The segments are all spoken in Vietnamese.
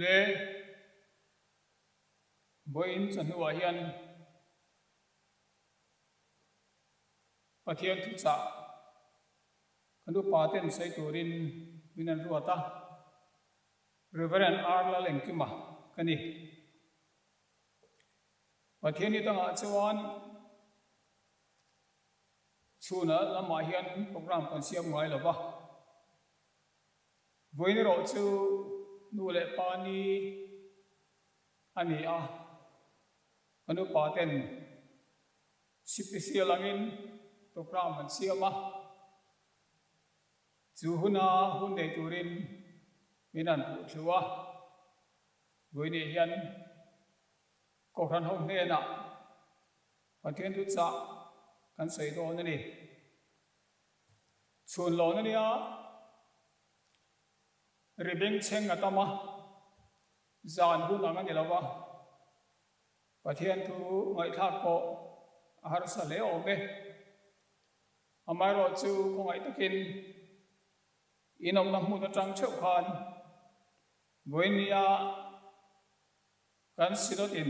le boin chanua hian pathian thu cha kanu paten sei turin minan ruata Reverend Arla Lenkima kani pathian ni tanga chuan chuna lama hian program kan siam ngai lova voin ro chu nu le pani ani a anu paten sipisia langin program kan siama chu huna hun dei turin minan pu thua voin hian ko ran ho ne na pathian tu cha kan sei do na ni chun lo na ni a ribing cheng atama zan hu na ngani lawa pathian thu ngai thak ko har sa le o be amai ro chu ko ngai takin inom na mu na tang cheu khan voinia kan sinot in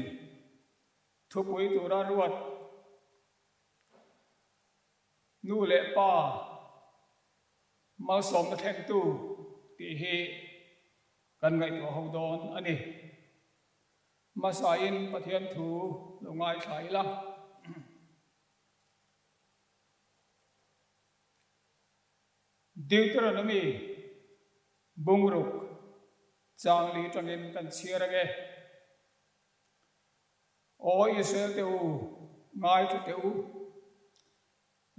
thu pui tu ra ruat nu le pa mal som na theng tu ti hi kan ngai to ho don ani masa in pathian thu lungai thlai la Deuteronomy bungruk changli tangin kan chirage o Israel teu ngai tu teu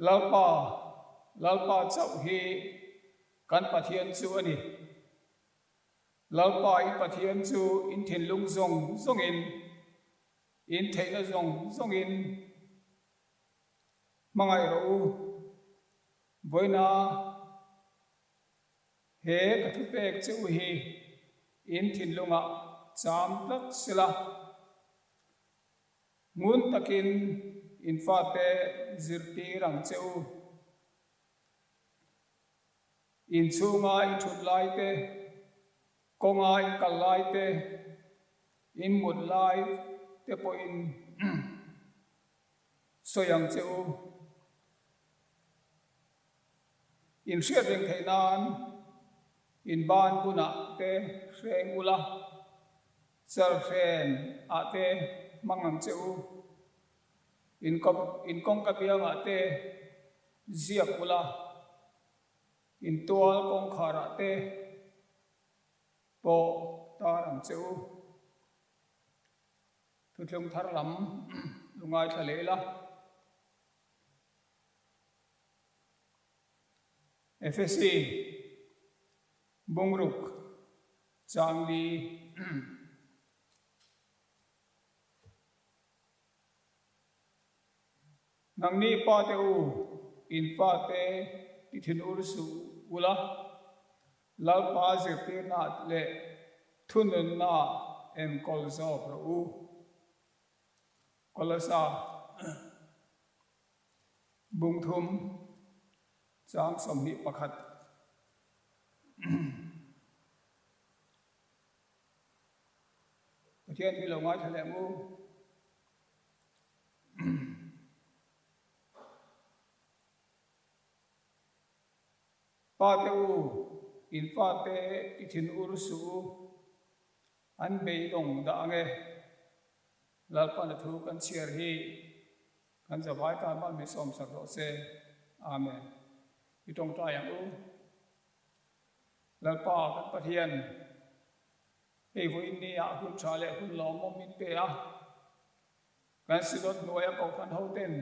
lalpa chau hi kan pathian chu ani lalpa in pathian chu in thin lung zong in theina zong in mangai ro voina he kathu pek chu hi in thin lunga cham plak sila ngun takin in fa te zirti rang cheu in chunga in thut lai te konga in kal lai te in mut lai te po in soyang cheu in hriat reng theinan in ban buna te hreng ula char hren a te mangam cheu in kong kapiang a te ziak ula in tual kong khara te po tarang cheu thutlung thar lam lungai thalela FSC bungruk changli nangni pa te u in pa te tithin ursu ula lal pa zirti na le thunun na em kolzo pro u kolasa bungthum chang somni pakhat pathian thi lo ngai thale mu pa te u in pa te tithin ursu an bei dong da ange lalpa na thu kan chiar hi kan zawai ta mal me som sak ro se amen itong ta yang u lalpa kan pathian ei vo in ni a hun cha le hun lo mo min pe a kan silot noya ko kan ho ten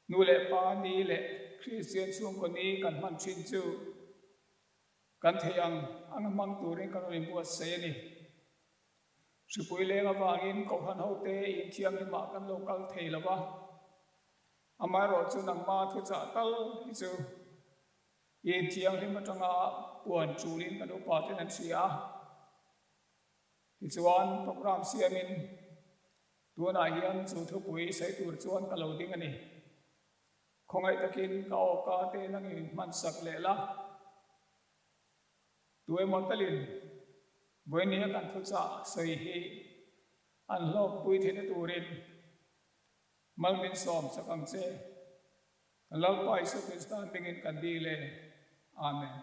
nu le pa ni le Christian chung ko ni kan man chin chu kan theyang ang mang turin kan rin buat se ni sipui le nga wangin ko han ho te in thiam ni ma kan local thei lawa amai ro chu nang ma thu cha tal hi chu in thiam ri ma tanga puan churin kan u pa ten an sia hi chuan program siamin tuana hian chu thu pui sei tur chuan ka lo ding ani khongai takin ka o ka te nang in man sak le la tuai mon talin với nia kan thu cha soi hi an lok pui the turin mal min som sakam che lal pai su kristan bingin kan di le amen.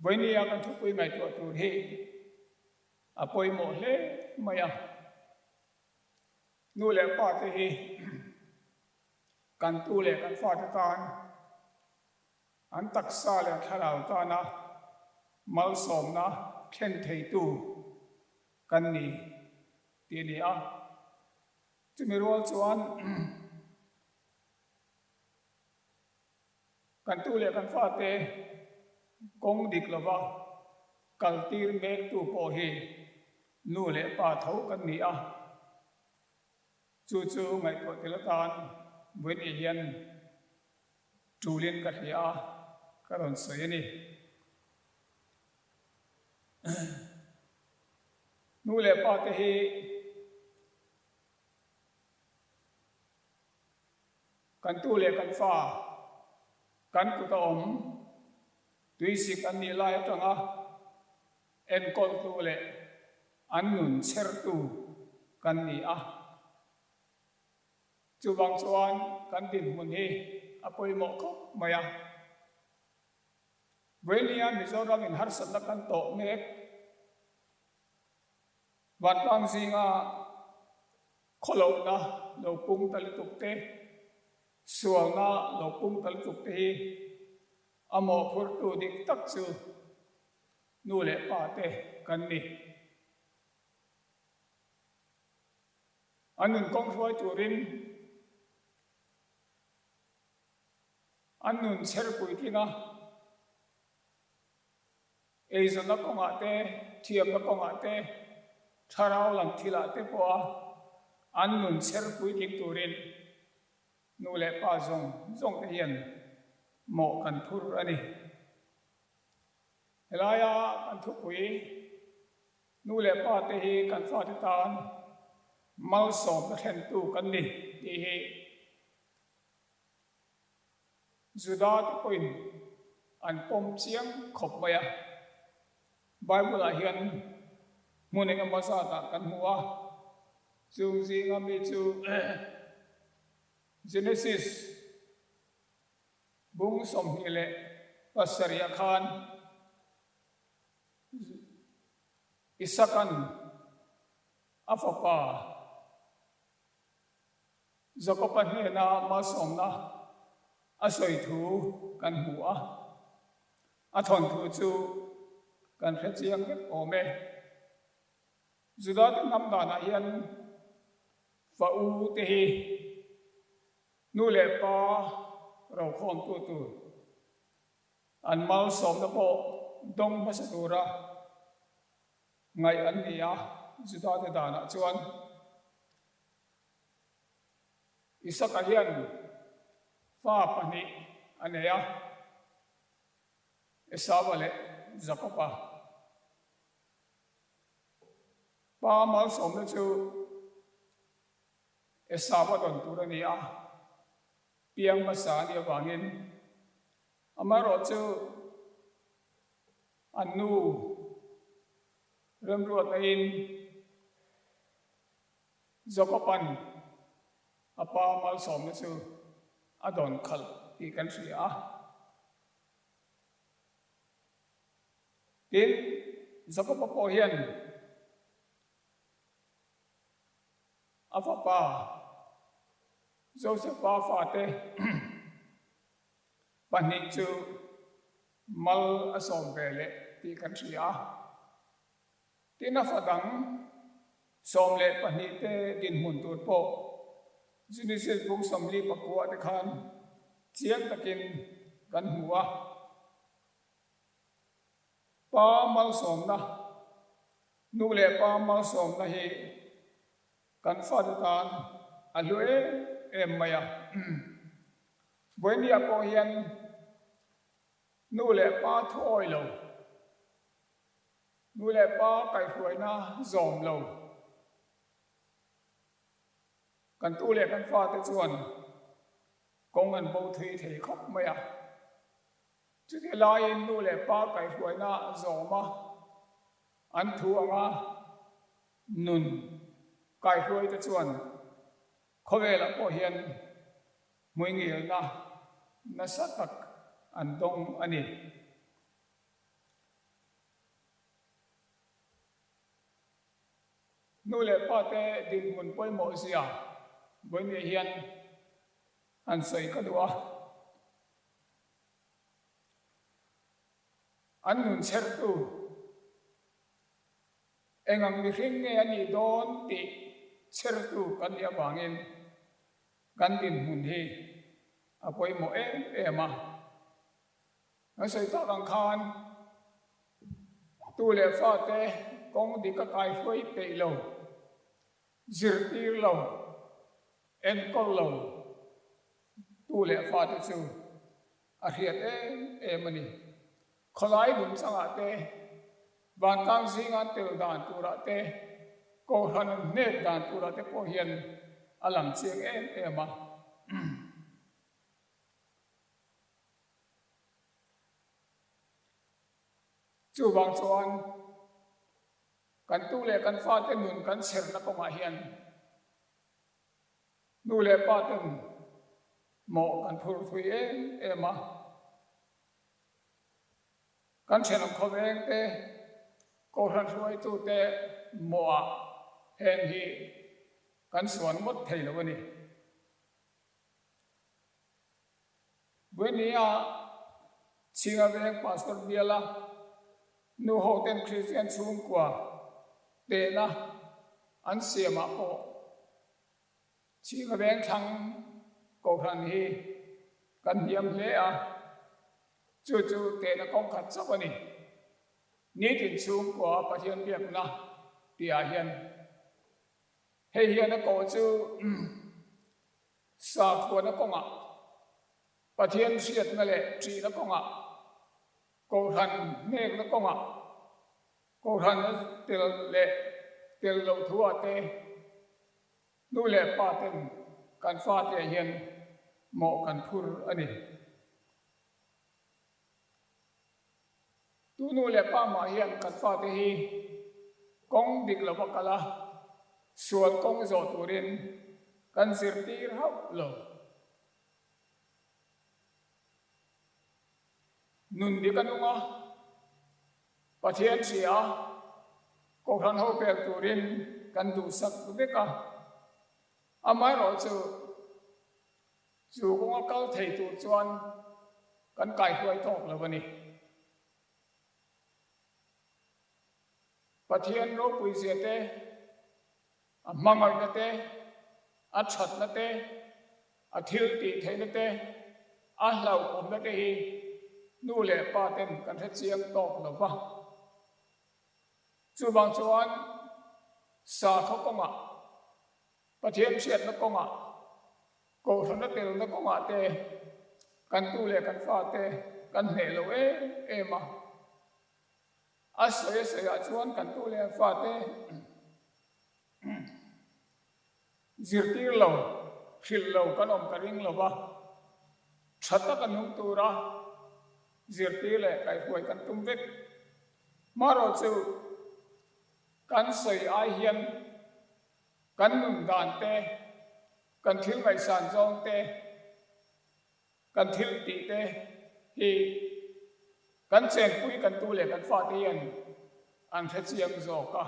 Với nia kan thu pui ngai to tur hi apoi mo le maya nu le pa te hi kan tu le kan fa ta tan an tak sa le tharau ta na mal som na khen thei tu kan ni ti ni a chumi rol chuan kan tu le kan fa te kong dik lova kal tir mek tu po hi nu le pa thau kan ni a chu chu ngai to tel tan với ni hian tu liên ka hia ka ron soi ni nu le pa te hi kan tu le kan fa kan ku ta om tui sik an ni lai tanga en kol tu le an nun cher tu kan ni a chu bang chuan kan din mun hi apoi mo ko maya Venia Mizoram in har sat kan to mek wat bang zinga kholo na lo pung tal tuk te sual na lo pung tal tuk te amo phur tu dik tak chu nu le pa te kan ni anun kong thoi turin anun cher pui tinga eizon na konga te thiam na konga te tharau lang thila te po anun cher pui tik turin nu le pa zong te hian mo kan phur ani helaya kan thu pui nu le pa te hi kan fa te tan mal som ka khen tu kan ni ti hi Juda te poin an pom chiang khop maya Bible a hian muning amasa ta kan huwa chung zinga mi chu Genesis bung som hi le pasaria khan isakan afapa zakopan he na ma som na asoi thu kan huwa athon thu chu kan khe chiang ke ome Juda te nam da na hian fa u te hi nu le pa ro khom tu an mal som na po dong ma sa tura ngai an nia Juda te da na chuan Isaka hian fa pani aneya esawale zakopa pa mal som na chu esawa don turania piang masa ni wangin amaro chu anu remruat in zakopan apa mal som na chu adon khal ti kan ria tin zakopa po hian afapa Joseph fa te pani chu mal asom vele ti kan ria tin afadang som le pani te din mun tur po Genesis bung samli pakwa te khan chiang takin kan huwa pa mal som na nu le pa mal som na hi kan fa tan alue em maya boenia po hian nu le pa thoi lo nu le pa kai khoi na zom lo kan tu le kan fa te chuan kong an bo thui thei khop maya chú thì lai in nu lệ pa cái huay na gió mà anh thu anga nun cái huay ta chuan khó về là có hiện mùi nghỉ na sát tắc anh đông anh ấy nu lệ pa te din mun poi mo sia với người hiền anh xây cái đua anh nun ser tu engang mi hring nghe anh đi đón ti ser tu kan ya bangin kan din mun hi a poi mo mà anh xây ta lang khan tu lệ pha te công đi các cái phơi pe lâu zir tir lâu en kol lâu tu lệ pha te chu a hiat em ani kholai dum changa te van kang singa tel dan tura te ko han ne dan tura te ko hian alam chiang em ma chu wang chuan kan tu le kan fa te nun kan ser na ko ma hian nu le pa ten mo kan phur thui em ma kan chenam khoveng te ko ran ruai tu te mo hen hi kan suan mot thei lo ni buenia chinga veng pastor biala nu ho ten Christian chung kwa te na an siama ko chinga veng thang ko ran hi kan hiam le a chu te na kong khat chak ani ni tin chung kwa pathian biak na tia hian hei hian a ko chu sa khona konga pathian riat na le tri na konga ko ran nek na konga ko ran tel lo thua te nu le pa ten kan fa te hian mo kan phur ani tu nu le pa ma hian kan fa te hi kong dik lo bakala sual kong zo turin kan sir tir hau lo nun di kanunga pathian sia ko ran ho pe turin kan du sak beka amai ro chu ko kal thei tu chuan kan kai huai tok lo bani pathian ro pui sia te mangai na te a chat na te a thil ti thei na te a hlau om na te hi nu le pa ten kan he chiang tok lo ba chu bang chuan sa kho konga pathian siat na konga ko thon na tel na konga te kan tu le kan fa te kan ne lo ma asaya chuan kan tu le fa te zirtir lo khil lo kan om karing lo ba thata kan hung tu ra zirtir le kai huai kan tum vek maro chu kan soi ai hian kan nun dan te kan thil ngai san zong te kan thil ti te hi kan chen pui kan tu le kan fa te yan an the chiang zo ka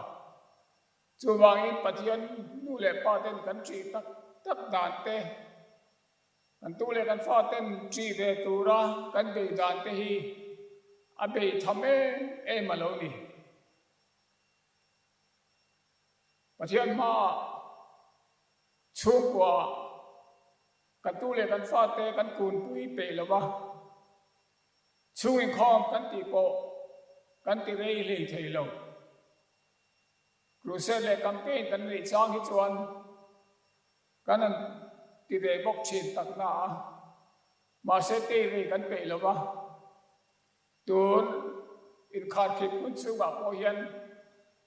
chu wangin pathian nu le pa ten kan tri tak dan te kan tu le kan fa ten tri ve tu ra kan be dan te hi a be thame malo ni pathian ma chu kwa kan tu le kan fa te kan kun pui pe lo ba chung in khom kan ti po kan ti rei le thei lo crusade le campaign kan ri chang hi chuan kan an ti ve bok chin tak na ma se te ri kan pe lo ba tun in khat khip kun chu ba po hian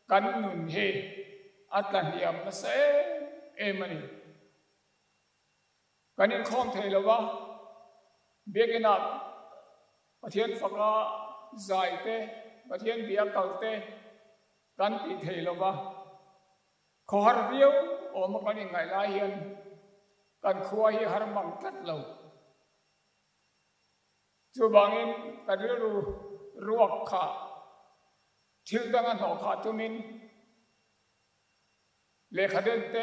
kan nun he atlan hiam na se emani kan in khom thei lo ba begena ประเทศฟังละใจเตประเทศเบียกัลเตกันติเทลวะขอฮาร์วิวโอมากันยังไงลาเฮียนกันขวายฮาร์มังกัดเราจูบางอินกันเรื่องรวกขาทิลดังอันหอขาตุมินเลขาเดินเต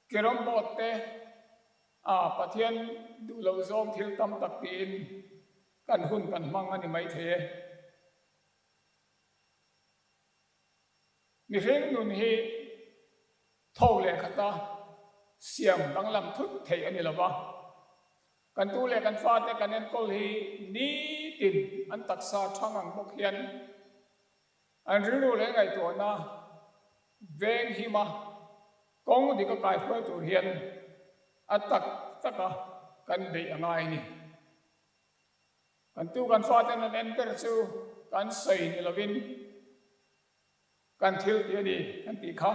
เกรมบอดเตประเทศดูเราซองทิลตั้มตักตีนกันหุ่นกันมังอันนี้ไม่เทมีเรื่องนุ่นฮีเท่าเลขาตาเสียงดังลำทุกเทอันนี้ละวะกันตู้เลกันฟาดแต่กันเน้นกอลฮีนี้ตินอันตักซาช่างอังบกเฮียนอันรู้เลยไงตัวน่ะเวงหิมะกองดีก็กลายเพื่อตัวเฮียนอัตตักตะกะกันเดียงไงนี่กันตู้กันฟาดแต่นั้นเอ็นเตอร์ซูกันใส่นี่ละวินกันทิลเดียดีกันตีข้า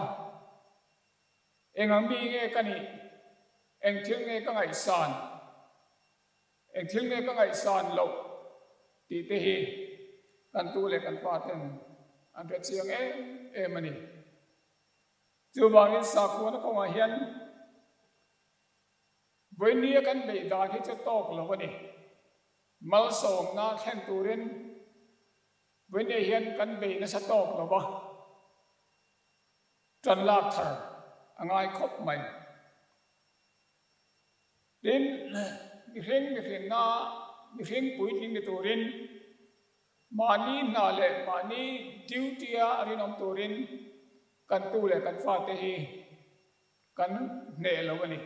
เองอังบีเงกันนี่เองทิลเงก็ไงสานเองทิลเงก็ไงสานโลตีเตฮีกันตู้เลยกันฟาดแต่อันเป็นเสียงมันนี่จูบางอินสักวันก็มาเห็นวันนี้กันไปด่าที่จะตกแล้ววันนี้มาส่งนาแข่งตัวเรนวันนี้เห็นกันไปนั่นจะตกแล้ววะจันลากเธอง่ายครบไหมดินมีเรื่องนามีเรื่องปุ๋ยดินในตัวเรนมานี่นาเล่มานี่ดิวเตียอะไรน้ำตัวเรนกันตู้เลยกันฟาดเตฮีกันเนลวันนี้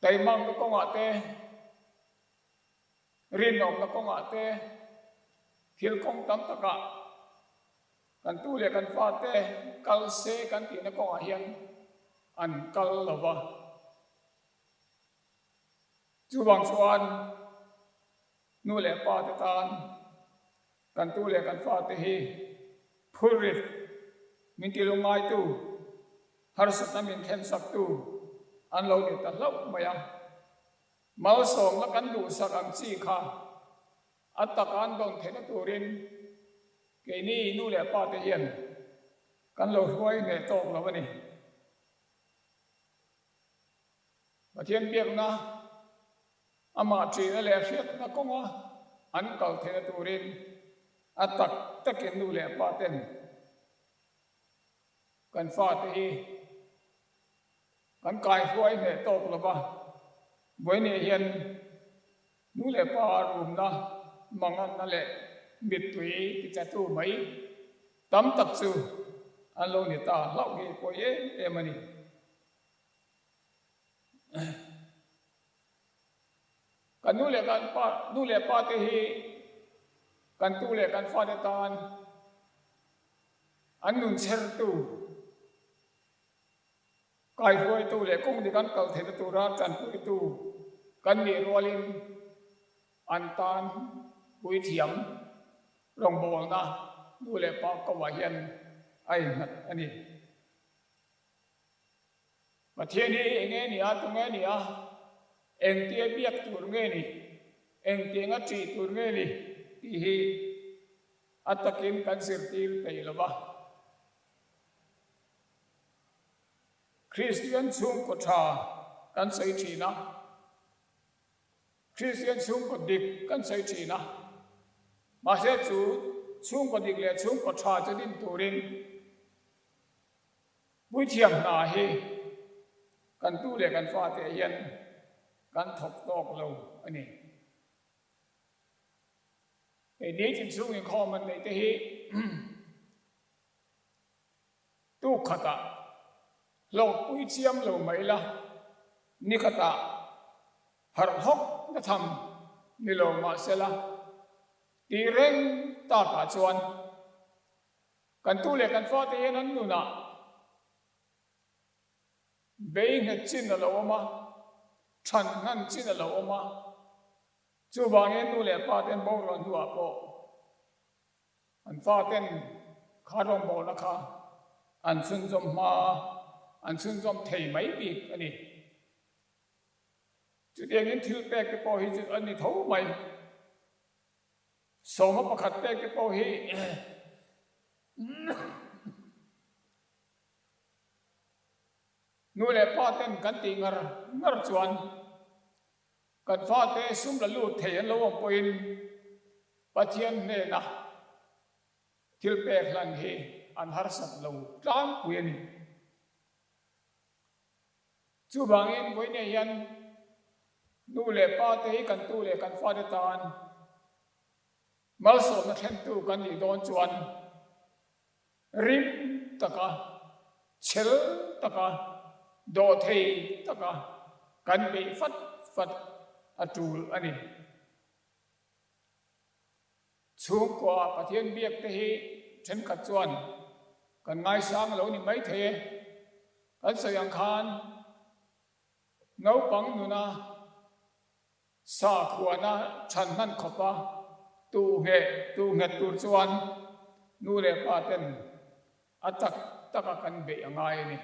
แต่มังก็กงอาเตรินอมก็กงอาเตทิลคงตั้มตะกะกันตู้เลยกันฟาดเตกัลเซกันตีนกงอาเฮียนอันกัลลวะจูบังสวนนู่เลยปาเตตานกันตู้เลยกันฟาดเตฮีพูดริดมินติลงไงตู้ฮาร์สุดนั้นมินเทนสักตู้อันเราเนี่ยตลกมายังมาส่งแล้วกันดูสักอันซีข้าอัตตะการโดนเทนตูรินเกนี่นู่เลยป้าเตียนกันเราช่วยเนี่ยตกแล้ววันนี้มาเทียนเบียกนะอามาจีนั่นแหละเสียนะก็ว่าอันเก่าเทนตูรินอัตตะเกนูเลยป้าเต็นกันฟาดที่กันกายช่วยเนี่ยตกแล้วป่ะวันนี้เห็นนู่เลยป้ารุมนะมังอันนั่นแหละมิดตุยที่จะตู้ไหมตั้มตัดซูอันลงนี่ตาเล่าให้ป่วยมันนี่กันนู่เลยกันป้านู่เลยป้าที่กันตู้เลยกันฟาดตานอันนุ่นเชิดตู้กายช่วยตู้เลยคงดีกันเก่าเทนตู้รักจันปุยตู้กันมีรัวลินอันตานปุยเถียมลงโบงนะนู่เลยป้าก็ว่าเห็นไอ้นั่นอันนี้ประเทศนี้เองเนี่ยตรงนี้เองเตี้ยเบียกตัวเงี้ยนี่เองเตี้ยงัดจีตัวเงี้ยนี่ที่อัตตะกินกันสิร์ตีไปแล้ววะคริสเตียนชุ่มกชากันใส่ชีนะคริสเตียนชุ่มกดิกกันใส่ชีนะมาเสียจูชุ่มกดิกเลยชุ่มกชาจะดิ้นตัวรินบุญเทียมนาเฮกันตู้เลยกันฟาเตียนกันถกตอกเราอันนี้ไอ้นี้จินสุ่งยังข้อมันในที่ตู้ขตาเราปุยเชียมเราไม่ละนี่ขตาหาร์ฮกจะทำนี่เรามาเสละตีเร่งตาตาชวนกันตู้เลยกันฟาเตียนั้นนู่นน่ะเบย์เงินจินเราออกมาฉันนั่นจินเราออกมาจูบางเงินนู่นเลยป้าเต้นบอกเราหัวโปอันฟาเต้นข้าร้องบอกนะคะอันซึ่งจมมาอันซึ่งจมเทไม่ปีกอันนี้ จุดเองนี้ทิลเปกจะพอหิจุดอันนี้เท่าไหมสองประคัดเปกจะพอหินู่นแหละพ่อเต็มกันตีงรจวนกันฟ้าเตะซุ่มละลูดเทียนละวงปอินปะเทียนเนนะทิลเปกลันเฮอันหารสัตลูกลางปุยนี่จูบางอินไว้เนี่ยยันนู่นแหละพ่อเตะกันตู้แหละกันฟ้าเตตานมาสมนักเล่นตู้กันอีโดนจวนริมตะกะเชลตะกะโดเทตะกะกันไปฟัดอจูลอันนี้ช่วงกว่าปะเทียนเบียกเตะฉันกัดจวนกันง่ายสร้างเรานี่ไม่เทกันสยังคานเงาปังนูนะสาขวานะฉันนั่นขบะตูเงตูจวนนู่นเลยปาเต็นอัตตะกันเบียงไงนี่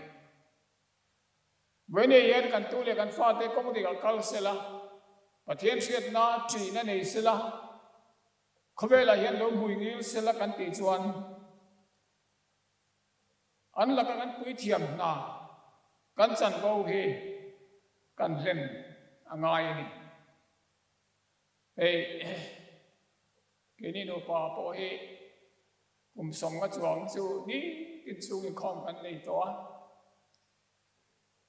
เว้นเย็นกันตู้เลยกันฟ้าเตะก็ไม่ได้กัลเสละปะเทียนเสียดนาจีนั่นเองเสละเขาเวลาเห็นลมหุยงิ้วเสละกันตีจวนอันละกันปุยเทียมนากันจันเบาเฮกันเล่นไงนี่เฮ้แค่นี้โนปาโปเฮกุมส่งมาจวงจูนี่กินสูงคอมกันในตัว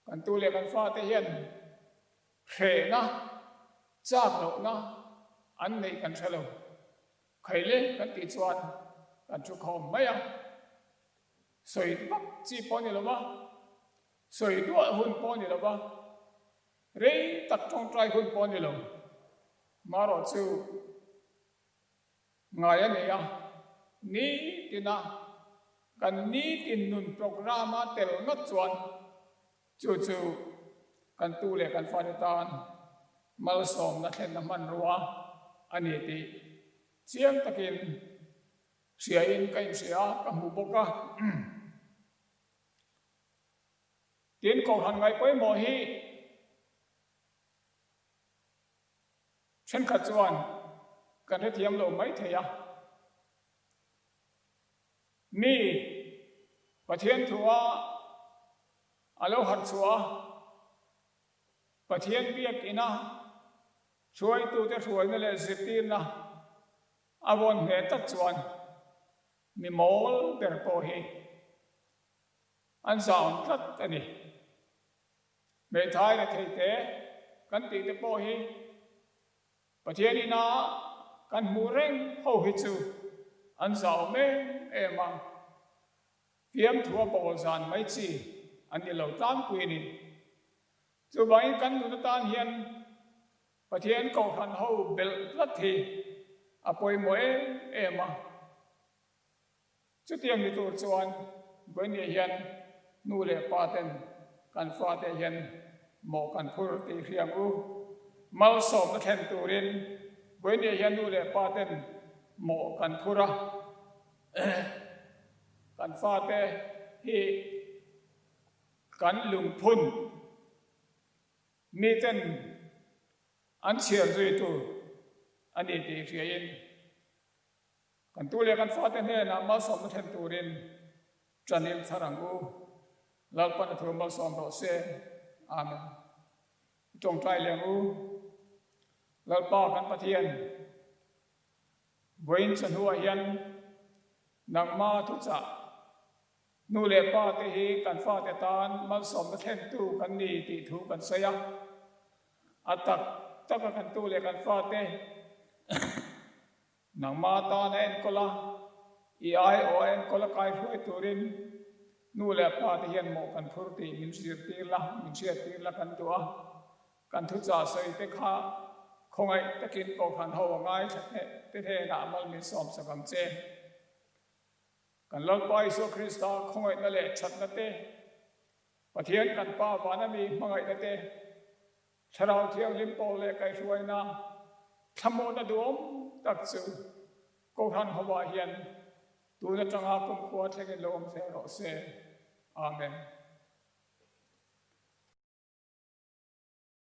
กันตู้เรียกกันฟ้าเทียนเขนะจ้าโนนะอันนี้กันเฉลยใครเล่กันติดจวนกันชุกคอมไม่ยังสวยปักจีปอนี่หรอวะสวยด้วยหุ่นปอนี่หรอวะเร่ตัดจงใจหุ่นปอนี่หรอมารอจูไงเนี่ยนี่ตินะกันนี่ตินนุนโปรแกรมมาเตลนัดจวนจู่กันตู้เล็กกันฟาดิตานมาลสอมนัดเล่นน้ำมันรัวอันนี้ตีเสียงตะกินเสียอินกันเสียกับหมู่บกะตีนกองหันไงไปโมฮีฉันขัดจวนกันให้เทียมลงไม่เทียนี่ประเทศทัวอาโลหัดชัวประเทศเบียกอินะช่วยตัวจะช่วยนั่นแหละสิตีนนะอาวอนเหตุจวนมีมอลเดอร์โปเฮอันสาวทัดอันนี้เมทายนะเทเตกันตีเตโปเฮประเทศนี้นะกันมูเร่งเข้าหิจูอันสาวเมเอมังเพียมทัวปวสานไม่จีอันนี้เราตามคุยนี่จูบางกันดูตานเฮียนประเทศก็ขันเขาเบลลัทธิอภัยมวยเอมังจุดเตียงในตัวจวนเว้นเฮียนนู่นเลยปาเต็นกันฟ้าเตเฮียนหมอกันพูดตีเรียงอูมาสอบนักแข่งตัวเรียนเว้นเฮียนนู่นเลยปาเต็นหมอกันพูดกันฟ้าเตฮีกันลุงพุ่นมีเต็นอันเชียร์ด้วยตัวอันนี้ตีเรียนกันตัวเรียกันฟ้าเตเนี่ยนะมาสอบนักแข่งตัวเรียนจันนิลทารังอูลัลปันทุ่มมาสอบเราเสอาเมนจงใจเลี้ยงอูลัลปากันปะเทียนเวินสันหัวยันนังมาทุจ่านูเลปาเตฮีกันฟ้าเตตานมาสอบนักแข่งตัวกันนี่ตีถูกันเสียอัตตะกันตัวเลกันฟ้าเตนังมาตานเอ็นโคลาอีไอโอเอ็นโคลาไกฟ์ไว้ตัวรินนู่นแหละพาที่เห็นหมอกันพูดตีมินเสียตีละกันตัวกันทุจ่าใส่เตข้าคงไอ้ตะกินปอกหันหัวง่ายเทน่ามันมีสอมสังเจกันลักไปสุคริสต์คงไอ้นั่นแหละชัดนั่นเตประเทศกันป้าวานามีมังไอ้นั่นเตชะเราเที่ยวลิมโปเลไกช่วยนะทำโมนดวมตักซูกหันหัวเฮียนตัวจะจังอาคุมขวดเล็กลมเสรอเสอาเมน